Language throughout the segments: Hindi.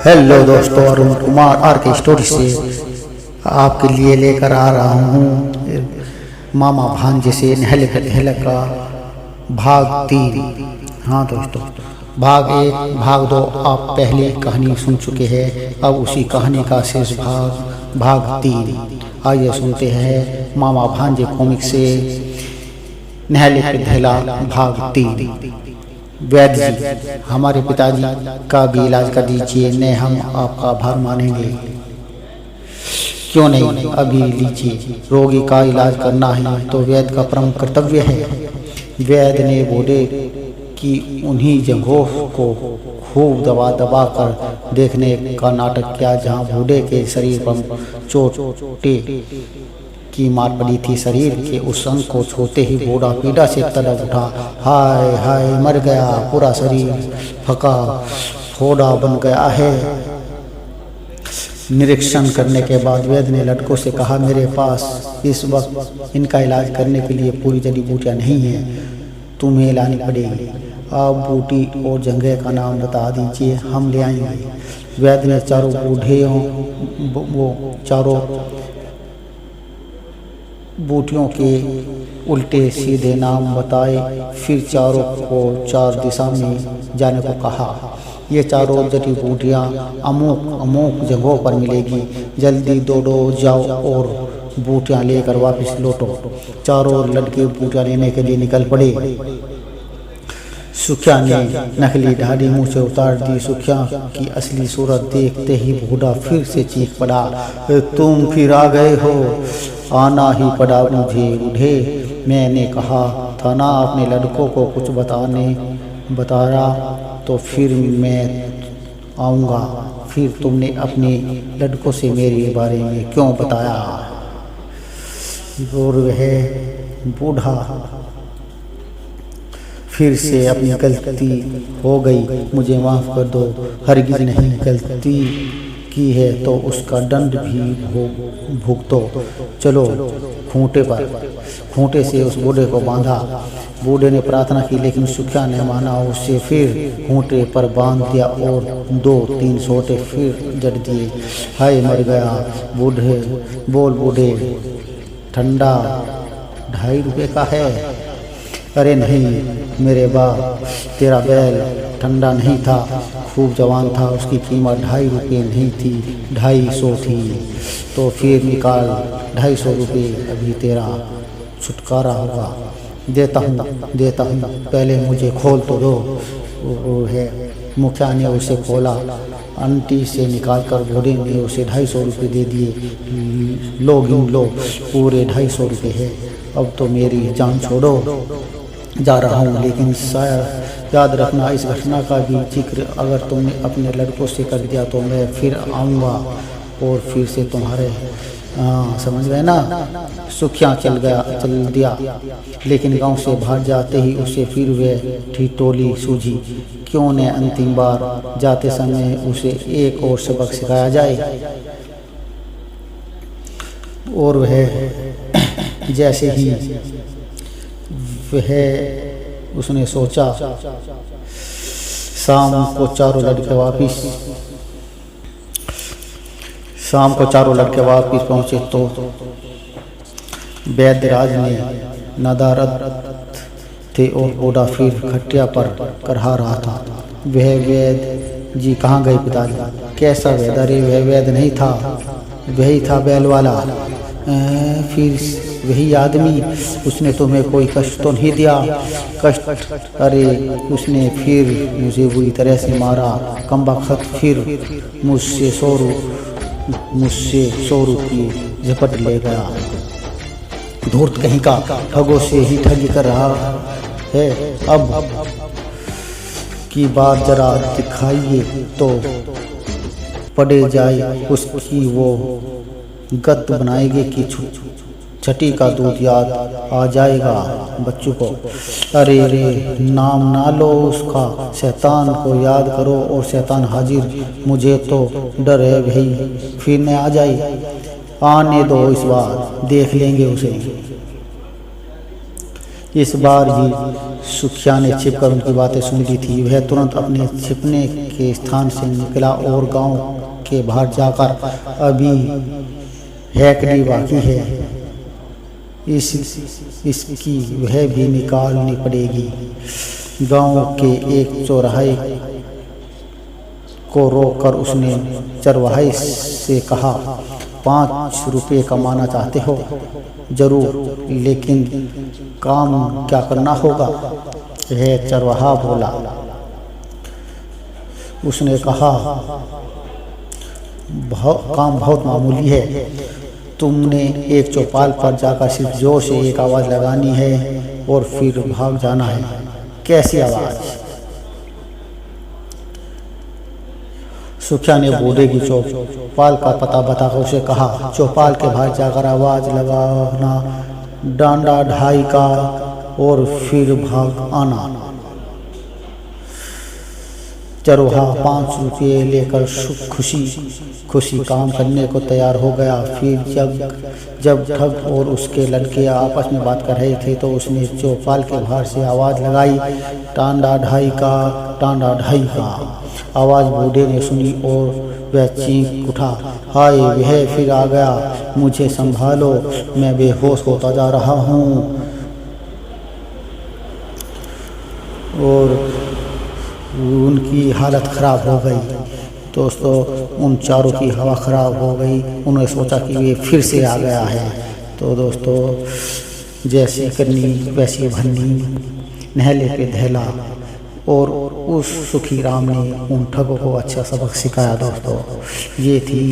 हेलो दोस्तों, अरुण कुमार आर के स्टोरी से आपके लिए लेकर आ रहा हूँ मामा भांजे से नहल का भाग 3। हाँ दोस्तों, भाग 1 भाग 2 आप पहले कहानी सुन चुके हैं। अब उसी कहानी का शेष भाग 3 आइए सुनते हैं मामा भांजे कॉमिक से नहल भाग 3। वैद्य जी, हमारे पिताजी का भी इलाज कर दीजिए, न हम आपका आभार मानेंगे। क्यों नहीं, अभी लीजिए, रोगी का इलाज करना ही तो वैद्य का परम कर्तव्य है। वैद्य ने बूढ़े की उन्हीं जगहों को खूब दबा दबा कर देखने का नाटक किया जहां बूढ़े के शरीर पर चोटें की मार पड़ी थी। शरीर के उस अंग को छूते ही बूढ़ा पीड़ा से तड़प उठा। हाय हाय, मर गया, पूरा शरीर फका फोड़ा बन गया है। निरीक्षण करने के बाद वैद्य ने लड़कों से कहा, मेरे पास इस वक्त इनका इलाज करने के लिए पूरी जड़ी बूटियाँ नहीं है, तुम्हें लानी पड़ेगी। आप बूटी और जंघे का नाम बता दीजिए, हम ले आएंगे। वैद्य ने चारों बूटियों के उल्टे सीधे नाम बताए, फिर चारों को 4 दिशा में जाने को कहा। ये चारों जड़ी बूटियाँ अमुक जगहों पर मिलेगी, जल्दी दौड़ो जाओ और बूटियाँ लेकर वापस लौटो। चारों लड़के बूटियाँ लेने के लिए निकल पड़े। सुखिया ने नकली दाढ़ी मुँह से उतार दी। सुखिया की असली सूरत देखते ही बूढ़ा फिर से चीख पड़ा, तुम फिर आ गए हो। आना ही पड़ा मुझे बूढ़े, मैंने कहा था ना अपने लड़कों को कुछ बताया तो फिर मैं आऊँगा। फिर तुमने अपने लड़कों से मेरे बारे में क्यों बताया? और वह बूढ़ा फिर से अपनी गलती हो गई, मुझे माफ़ कर दो। हरगिज़ नहीं, गलती की है तो उसका दंड भी भुगतो। चलो खूंटे से उस बूढ़े को बांधा। बूढ़े ने प्रार्थना की लेकिन सुखिया ने माना। उसे फिर खूंटे पर बांध दिया और 2-3 सोटे फिर जड़ दिए। हाय, मर गया। बूढ़े, ठंडा 2.5 रुपये का है। अरे नहीं मेरे बाप, तेरा बैल ठंडा नहीं था, खूब जवान था, उसकी कीमत 2.5 रुपये नहीं थी, 250 थी। तो फिर निकाल 250 रुपये, अभी तेरा छुटकारा होगा। देता हूँ, पहले मुझे खोल तो दो। वो है मुखिया ने उसे खोला। अंटी से निकालकर बूढ़े ने उसे 250 रुपये दे दिए। लो गिन लो, पूरे 250 रुपये है। अब तो मेरी जान छोड़ो, जा रहा हूँ, लेकिन शायद याद रखना इस घटना का भी जिक्र अगर तुमने अपने लड़कों से कर दिया तो मैं फिर आऊँगा और फिर से तुम्हारे समझ गए ना। सुखिया चल दिया, लेकिन गांव से बाहर जाते ही उसे फिर वह ठिठोली सूझी। क्यों न अंतिम बार जाते समय उसे एक और सबक सिखाया जाए। और वह जैसे ही उसने सोचा, शाम को चारों लड़के वापिस पहुंचे तो वैद्यराज ने नदारत थे और बूढ़ा फिर खटिया पर करहा रहा था। वह वैद्य जी कहाँ गए पिताजी? कैसा वैद्य? अरे वह वैद्य नहीं था, वही था बैल वाला। फिर वही आदमी, उसने तुम्हें कोई कष्ट तो नहीं दिया? कष्ट? अरे उसने फिर मुझे बुरी तरह से मारा, कमबख्त। फिर मुझसे 100 रुपये झपट ले गया। धूर्त कहीं का, ठगों से ही ठगी कर रहा है। अब की बात जरा दिखाइए तो पड़े जाए उसकी वो गत बनाएगी कि छठी का दूध याद आ जाएगा बच्चों को। अरे रे, नाम ना लो उसका, शैतान को याद करो और शैतान हाजिर। मुझे तो डर है भाई फिर न आ जाए। आने दो, इस बार देख लेंगे उसे। इस बार भी सुखिया ने छिपकर उनकी बातें सुन ली थी। वह तुरंत अपने छिपने के स्थान से निकला और गांव के बाहर जाकर अभी हैकड़ी बाकी है, इसकी वह भी निकालनी पड़ेगी। गांव के एक चौराहे को रोककर उसने चरवाहे से कहा, 5 रुपये कमाना चाहते हो? जरूर, लेकिन काम क्या करना होगा? यह चरवाहा बोला। उसने कहा, काम बहुत मामूली है। तुमने एक चौपाल पर जाकर सिर्फ जोर से एक आवाज़ लगानी है और फिर भाग जाना है। कैसी आवाज़? सुखिया ने बूढ़े की चौपाल का पता बताकर उसे कहा, चौपाल के बाहर जाकर आवाज़ लगाना, डांडा ढाई का और फिर भाग आना। चरवाहा 5 रुपये लेकर खुशी काम करने को तैयार हो गया। फिर जब ठग और उसके लड़के आपस में बात कर रहे थे तो उसने चौपाल के बाहर से आवाज़ लगाई, टांडा ढाई का, टांडा ढाई का। आवाज़ बूढ़े ने सुनी और वह चीख उठा, हाय, वह फिर आ गया, मुझे संभालो, मैं बेहोश होता जा रहा हूँ। और उनकी हालत ख़राब हो गई। दोस्तों, उन चारों की हवा ख़राब हो गई। उन्होंने सोचा कि ये फिर से आ गया है। तो दोस्तों, जैसी करनी वैसी भरनी, नहले पे दहला। और उस सुखी राम ने उन ठगों को अच्छा सबक सिखाया। दोस्तों, ये थी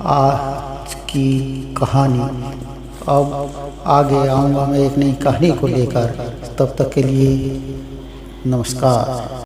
आज की कहानी। अब आगे आऊँगा मैं एक नई कहानी को लेकर। तब तक के लिए नमस्कार।